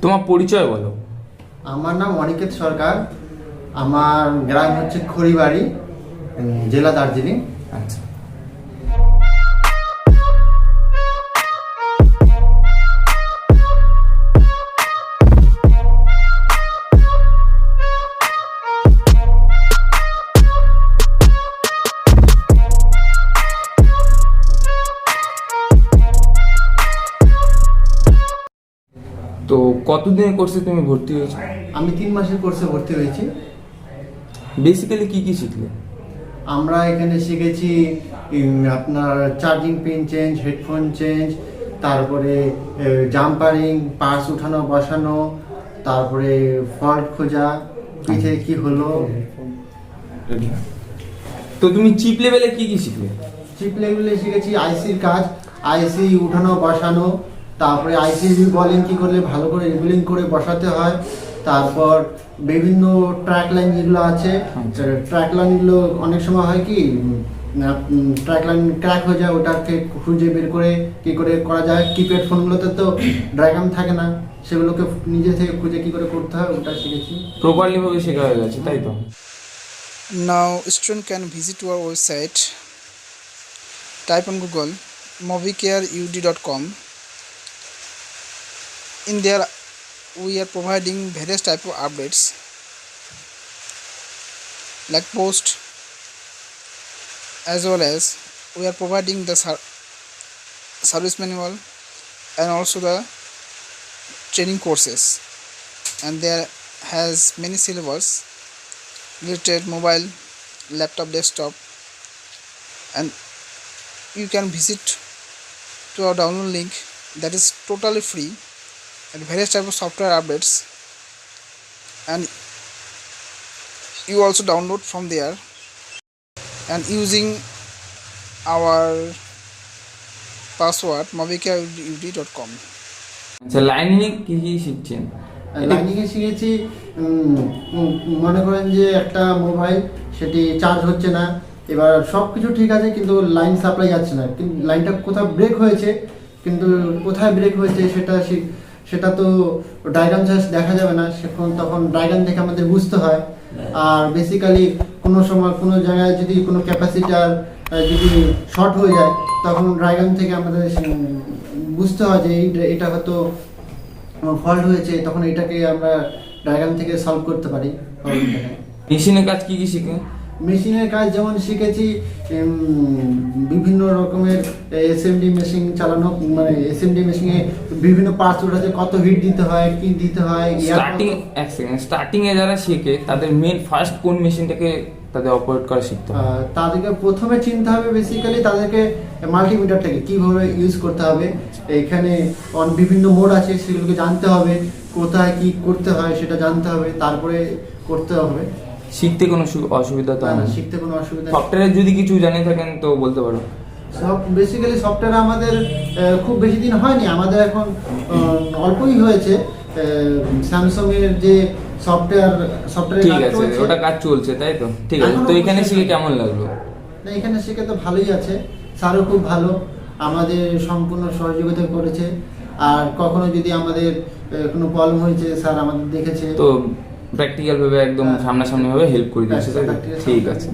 তোমার পরিচয় বলো। আমার নাম অনিকেত সরকার, আমার গ্রাম হচ্ছে খড়িবাড়ি, জেলা দার্জিলিং। আচ্ছা, তো কতদিনের কোর্সে তুমি ভর্তি হয়েছো? আমি 3 মাসের কোর্সে ভর্তি হয়েছি। বেসিক্যালি কি কি শিখলে? আমরা এখানে শিখেছি আপনার charging pin change, headphone change, তারপরে জাম্পারিং, পার্টস উঠানো বসানো, তারপরে ফল্ট খোঁজা, পিঠে কি হলো। তো তুমি চিপ লেভেলে কি কি শিখলে? চিপ লেভেলে শিখেছি আইসির কাজ, আইসি উঠানো বসানো, তারপরে আইসি রিবলিং কি করলে ভালো করে রিবলিং করে বসাতে হয়। তারপর বিভিন্ন ট্র্যাক লাইন যেগুলো আছে, ট্র্যাক লাইনগুলো অনেক সময় হয় কি ট্র্যাক লাইন ক্র্যাক হয়ে যায়, ওটাকে খুঁজে বের করে কি করে করা যায়। কিপ্যাড ফোনগুলোতে তো ড্রাইগাম থাকে না, সেগুলোকে নিজে থেকে খুঁজে কি করে করতে হয় ওটা শিখেছি। প্রপারলি ভাবে শেখা হয়ে গেছে, তাই তো? Now student can visit our website, type on Google mobicareud.com. In there we are providing various type of updates like post, as well as we are providing the service manual and also the training courses, and there has many syllabus related mobile, laptop, desktop, and you can visit to our download link that is totally free, and various type of software updates, and you also download from there and using our password mobicareud.com. আচ্ছা, lining কি কি শিখছেন? লাইনিংয়ে শিখেছি মনে করেন যে একটা mobile, সেটি চার্জ হচ্ছে না, এবার সব কিছু ঠিক আছে কিন্তু লাইন সাপ্লাই যাচ্ছে না, কিন্তু লাইনটা কোথাও ব্রেক হয়েছে, কিন্তু কোথায় ব্রেক হয়েছে সেটা তো ডায়াগ্রাম ছাড়া দেখা যাবে না, তখন ডায়াগ্রাম দেখে আমাদের বুঝতে হয়। আর বেসিক্যালি কোনো সময় কোনো জায়গায় যদি কোনো ক্যাপাসিটার যদি শর্ট হয়ে যায়, তখন ডায়াগ্রাম থেকে আমাদের বুঝতে হয় যে এটা হয়তো ফল্ট হয়েছে, তখন এটাকে আমরা ডায়াগ্রাম থেকে সলভ করতে পারি। মেশিনের কাজ কি কি শিখে? মেশিনের কাজ যেমন শিখেছি বিভিন্ন রকমের এসএমডি মেশিন চালানো, মানে এসএমডি মেশিনে বিভিন্ন পার্টস ওঠাতে কত হিট দিতে হয়, কি দিতে হয়। স্টার্টিং এ যারা শেখে তাদের মেন ফার্স্ট কোন মেশিনটাকে তাদের অপারেট করা শিখতে হয়? তাদেরকে প্রথমে চিনতে হবে বেসিক্যালি তাদেরকে মাল্টিমিটারটাকে কিভাবে ইউজ করতে হবে। এখানে বিভিন্ন মোড আছে, সেগুলোকে জানতে হবে, কোথায় কি করতে হয় সেটা জানতে হবে, তারপরে করতে হবে। শিখতে কোনো অসুবিধা তো না, শিখতে কোনো অসুবিধা নেই। সফটওয়্যারে যদি কিছু জানে থাকেন তো বলতে পারো। বেসিক্যালি সফটওয়্যার আমাদের খুব বেশি দিন হয়নি, আমাদের এখন অল্পই হয়েছে। স্যামসাং এর যে সফটওয়্যার ঠিক আছে, ওটা কাজ চলছে, তাই তো? ঠিক আছে। তো এখানে শিখে কেমন লাগলো? না, এখানে শিখে তো ভালোই আছে, স্যারও খুব ভালো, আমাদের সম্পূর্ণ সহযোগিতা করেছে। আর কখনো যদি আমাদের কোনো প্রবলেম হয়েছে, স্যার আমাদের দেখেছে, তো প্র্যাকটিক্যাল ভাবে একদম সামনাসামনি ভাবে হেল্প করে দিয়েছে। ঠিক আছে।